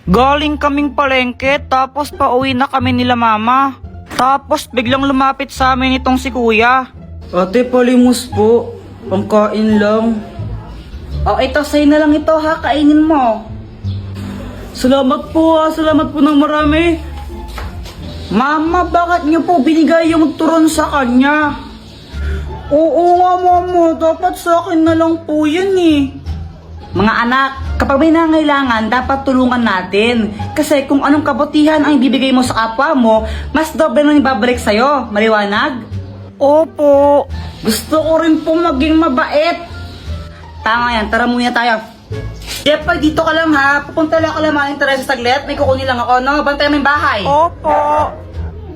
Galing kaming palengke, tapos pauwi na kami nila mama. Tapos biglang lumapit sa amin itong si kuya. Ate, palimos po. Pangkain lang. Ito, sa'yo na lang ito ha, kainin mo. Salamat po ha, salamat po ng marami. Mama, bakit niyo po binigay yung turon sa kanya? Oo nga mama, dapat sa akin na lang po yan eh. Mga anak, kapag may nangailangan, dapat tulungan natin. Kasi kung anong kabutihan ang ibibigay mo sa kapwa mo, mas doble nang ibabalik sa'yo. Maliwanag? Opo. Gusto ko rin po maging mabait. Tama yan, tara muna tayo. Jepoy, dito ka lang ha. Pupunta lang ka lang mga interest sa saglit. May kukunin lang ako, no? Bantay mo yung bahay. Opo.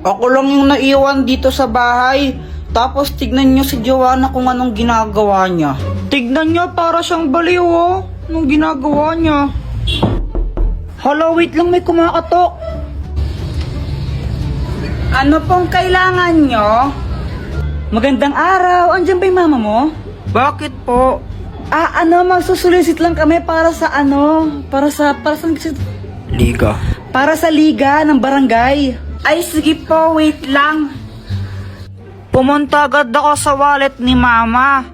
Ako lang yung naiwan dito sa bahay. Tapos tignan nyo si Joanna kung anong ginagawa niya. Tignan nyo, para siyang baliw oh. Anong ginagawa niya? Hala, wait lang, may kumakatok. Ano pong kailangan nyo? Magandang araw, andyan ba yung mama mo? Bakit po? Magsusulisit lang kami para sa liga. Para sa liga ng barangay. Ay, sige po, wait lang. Pumunta agad ako sa wallet ni mama.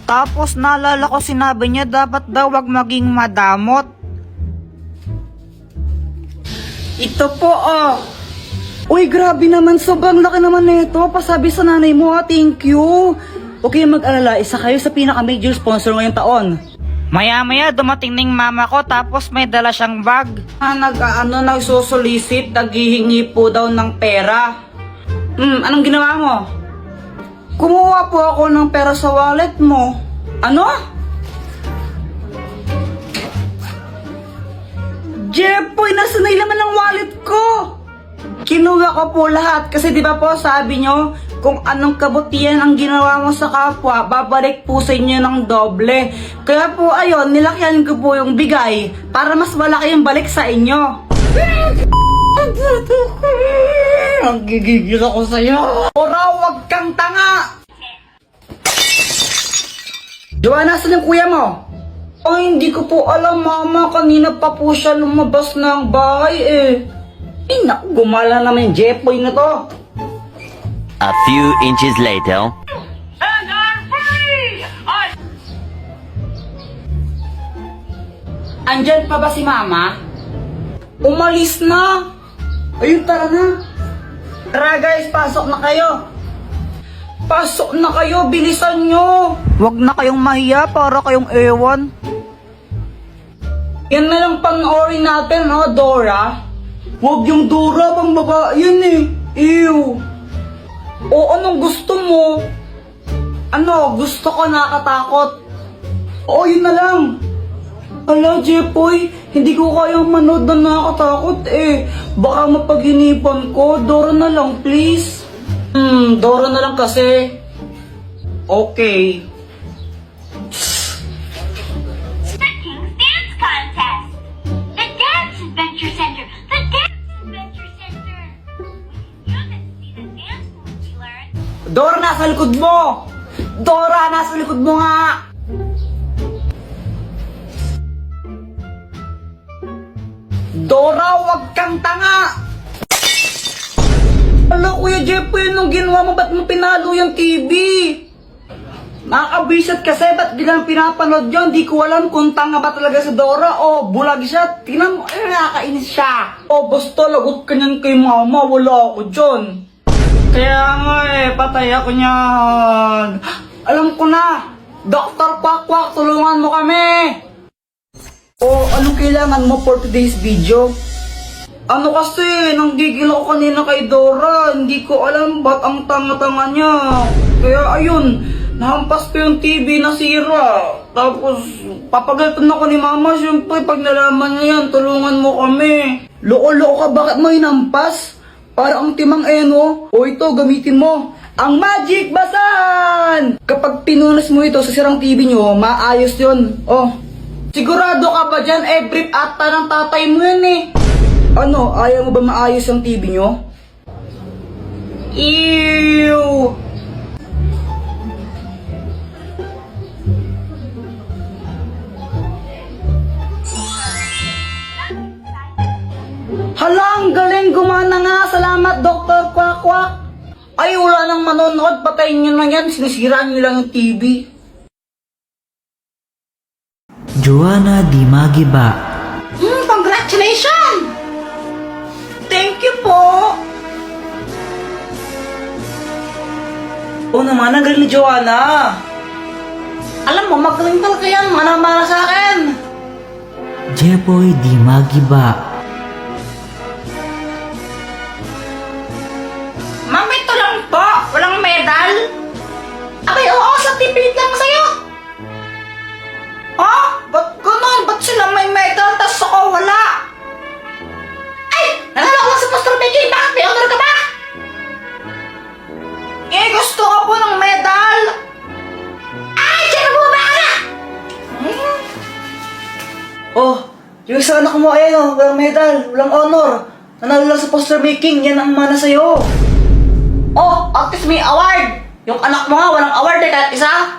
Tapos naalala ko sinabi niya dapat daw wag maging madamot. Ito po oh. Uy, grabe naman, sobrang laki naman nito. Pasabi sa nanay mo ha, thank you. Okay, mag-alala, isa kayo sa pinaka-major sponsor ngayong taon. Maya-maya dumating ning mama ko tapos may dala siyang bag. Nagsusulisit, naghihingi po daw ng pera. Anong ginawa mo? Kumuha po ako ng pera sa wallet mo. Ano? Jepoy, nasa na laman ng wallet ko? Kinuha ko po lahat kasi di ba po sabi nyo, kung anong kabutihan ang ginawa mo sa kapwa, babalik po sa inyo ng doble. Kaya po ayun, nilakyan ko po yung bigay para mas malaki yung balik sa inyo. Ang gigigil ako sa'yo. Ora, wag kang tanga! Joanna, saan yung kuya mo? Ay, hindi ko po alam mama, kanina pa po siya lumabas ng bahay eh. Ay, naku, gumala naman yung Jepoy na to. A few inches later. And I'm free! Andyan pa ba si mama? Umalis na. Ayun, tara na. Tara guys, pasok na kayo. Pasok na kayo, bilisan nyo. Huwag na kayong mahiya para kayong ewan. Yan na lang panoorin natin, no, Dora? Huwag yung Dora, pang babae yan eh. Ew. O anong gusto mo? Ano, gusto ko nakatakot. Oo, yun na lang. Ala, Jepoy, hindi ko kayang manood na nakakatakot eh. Baka mapaginipan ko. Dora na lang, please. Dora na lang kasi. Okay. King's Dance Contest! The Dance Adventure Center! The Dance Adventure Center! You can see the dance moves we learned. Dora, nasa likod mo! Dora, nasa likod mo nga! Dora, wag kang tanga! Hala, Kuya Jepoy, anong ginawa mo? Ba't mo pinalo yung TV? Nakakabisat kasi, ba't bilang pinapanood yun? Di ko alam kung tanga ba talaga si Dora o bulag siya. Tingnan mo, nakakainis siya. Basta lagot ka niyan kay mama, wala ako dyan. Kaya nga patay ako niyan. Alam ko na, Dr. Quack, tulungan mo kami. Anong kailangan mo for today's video? Ano kasi, nanggigil ako kanina kay Dora. Hindi ko alam ba't ang tanga-tanga niya. Kaya ayun, nahampas ko yung TV na sira. Tapos, papagalitan ako ni Mama. Siyempre, pag nalaman niya yan, tulungan mo kami. Loko-loko ka, bakit mo hinampas? Para ang timang eno. Ito, gamitin mo. Ang Magic Basahan! Kapag pinunas mo ito sa sirang TV nyo, maayos yun. Sigurado ka ba dyan? Brief ata ng tatay mo yan eh. Ano, ayaw mo ba maayos ang TV nyo? Ew! Hala, ang galing, gumana nga. Salamat, Dr. Kwak Kwak. Ay, wala nang manonood. Patayin nyo na yan. Sinisiraan nyo lang yung TV. Joanna Di Magiba. Congratulations! Thank you po! Oo naman, ang galing ni Joanna. Alam mo, magaling talaga yan. Mana-mana sa akin. Jepoy Di Magiba. Ma'am, ito lang po. Walang medal. Abay, oo, sa TV lang sa'yo. Ha? Ba't ganun? Ba't sila may medal, tas ako wala? Ay! Nanalo ko lang sa Pastor Becky. Bakit may honor ka ba? Eh, gusto ko po ng medal. Ay! Diyan na bumaba ka na! Oh, yung isa anak mo, ayan oh, walang medal, walang honor. Nanalo lang sa poster making, yan ang mana sa'yo. Oh, at least may award. Yung anak mo nga, walang award eh, kahit isa.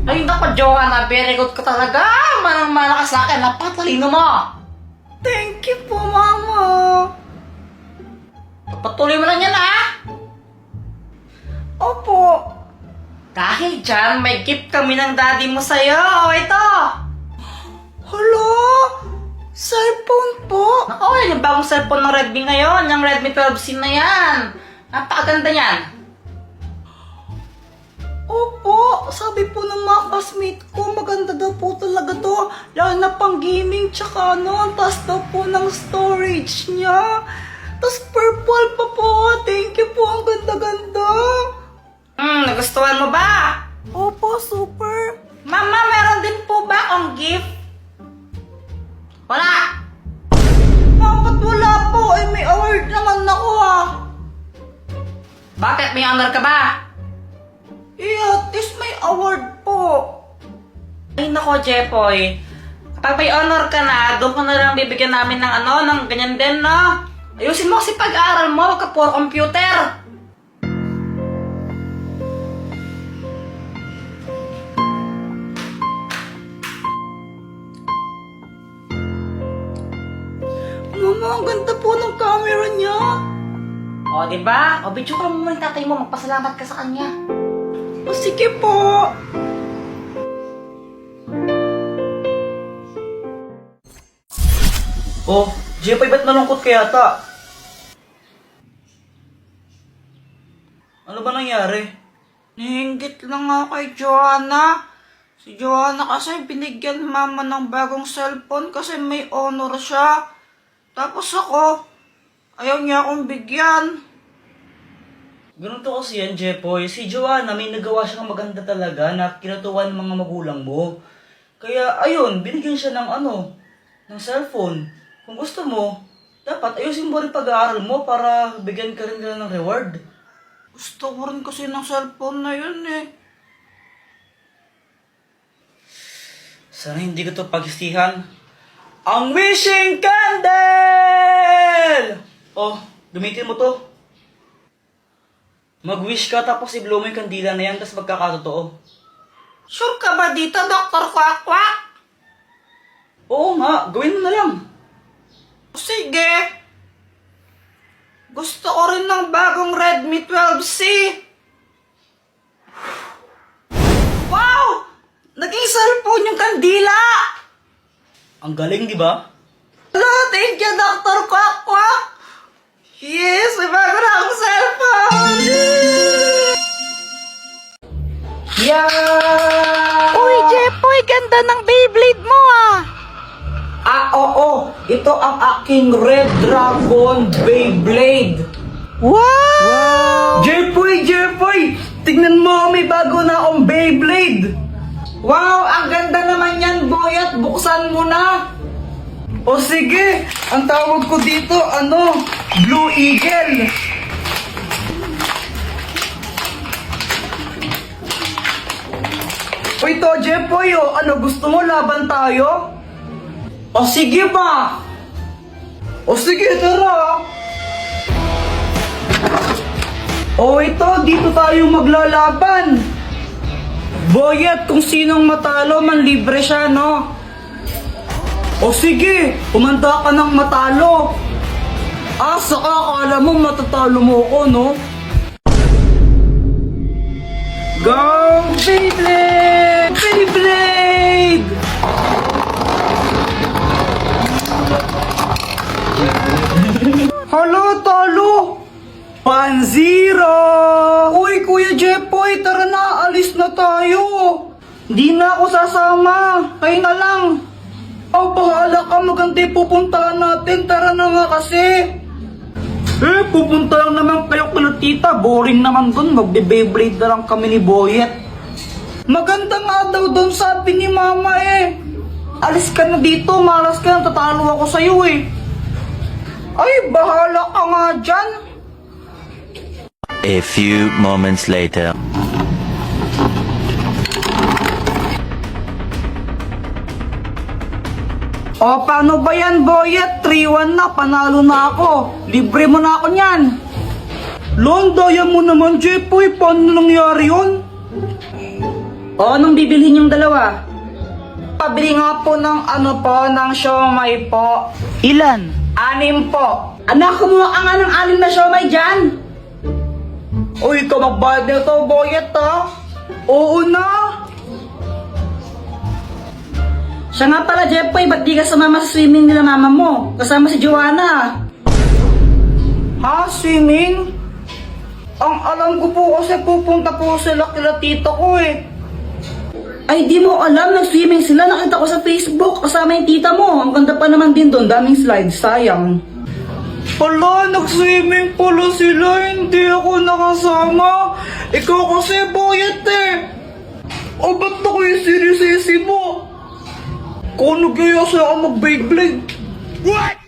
Ay, naku, Joanna, very good ka talaga. Manang-mana ka sa akin, napatalino mo. Thank you po, Mama. Patuloy mo lang yan, ha? Opo. Dahil dyan, may gift kami ng daddy mo sa'yo. O, ito. Hala, cellphone po. Naku, yung bagong cellphone ng Redmi ngayon. Yung Redmi 12C na yan. Napakaganda yan. Opo, sabi po ng mga classmate ko, maganda daw po talaga to. Lalo na pang gaming, tsaka ano, ang taas daw po ng storage niya. Tapos purple pa po. Thank you po, ang ganda-ganda. Nagustuhan mo ba? Opo, super. Mama, meron din po ba akong gift? Wala. Bakit wala po? Eh, may award naman ako ah. Bakit? May honor ka ba? Eh, at least may award po. Ay nako, Jepoy. Kapag may honor ka na, doon ka na lang bibigyan namin ng ano, ng ganyan din, no? Ayusin mo kasi pag-aaral mo, wag ka puro computer. Mama, ang ganda po ng camera niya. O, diba? O, video ka mo yung tatay mo, magpasalamat ka sa kanya. O, sige po. Oh, Jepoy, ba't malungkot ka yata? Ano ba nangyari? Nahinggit lang ako kay Joanna. Si Joanna kasi binigyan mama ng bagong cellphone kasi may honor siya. Tapos ako, ayaw niya akong bigyan. Ganun to kasi yan, Jepoy. Si Joanna, may nagawa siya ng maganda talaga na kinatuwa ng mga magulang mo. Kaya, ayun, binigyan siya ng ng cellphone. Kung gusto mo, dapat ayusin mo rin pag-aaral mo para bigyan ka rin nila ng reward. Gusto ko rin kasi ng cellphone na yun eh. Sana hindi ko to pagsistihan. Ang wishing candle! Oh, gamitin mo to. Mag-wish ka tapos i-blow mo yung kandila na yan tapos magkakatotoo. Sure ka ba dito, Dr. Kwak Kwak? Oo nga, gawin mo na lang. Sige. Gusto ko rin ng bagong Redmi 12C. Wow! Naging cellphone yung kandila! Ang galing, di ba? Hello, thank you, Dr. Kwak Kwak! Yes, may bago na akong cellphone! Yeah! Uy, Jepoy, ganda ng Beyblade mo ah! Oo. Ito ang aking Red Dragon Beyblade. Wow! Jepoy! Tignan mo, may bago na akong Beyblade. Wow, ang ganda naman yan, Boyat. Buksan mo na. O sige, ang tawag ko dito, Blue Eagle. O ito, Jepoy, gusto mo laban tayo? O sige ba? O sige, tara. O ito, dito tayo maglalaban. Boyet, kung sinong matalo, manlibre siya, no? O sige, umanda ka ng matalo. Saka akala mo matatalo mo ako, no? Go, Beyblade! Beyblade! Hala, talo! 1-0! Uy, Kuya Jepoy, tara na, alis na tayo! Di na ako sasama, kayo na lang! Bahala ka, maganda yung pupuntahan natin, tara na nga kasi! Pupunta lang naman kayo kala tita, boring naman dun, magbe-Beyblade na lang kami ni Boyet. Maganda nga daw doon, sabi ni Mama eh! Alis ka na dito, malas ka na, tatalo ako sa'yo eh! Ay, bahala ka nga dyan! A few moments later. O, paano ba yan, Boyet? 3-1 na, panalo na ako. Libre mo na ako niyan. Lon, daya mo naman, Jepoy. Paano nangyari yun? O, anong bibilhin yung dalawa? Pabili nga po ng ng siomay po. Ilan? 6 po. Anak, kumuha ka nga ng 6 na siomay dyan. Uy, ikaw magbayad na ito, Boyet, ha? Oo na. Siya nga pala, Jepoy, ba't di ka sumama sa swimming nila mama mo? Kasama si Joanna. Ha? Swimming? Ang alam ko po kasi pupunta po sila kila tito ko eh. Ay, di mo alam, nag-swimming sila. Nakita ko sa Facebook, kasama yung tita mo. Ang ganda pa naman din doon, daming slides, sayang. Hala, nag-swimming pala sila, hindi ako nakasama. Ikaw kasi, Boyet eh. O, ba't ako yung sinisisi mo? Kung ano kaya siya ako mag-Beyblade? What?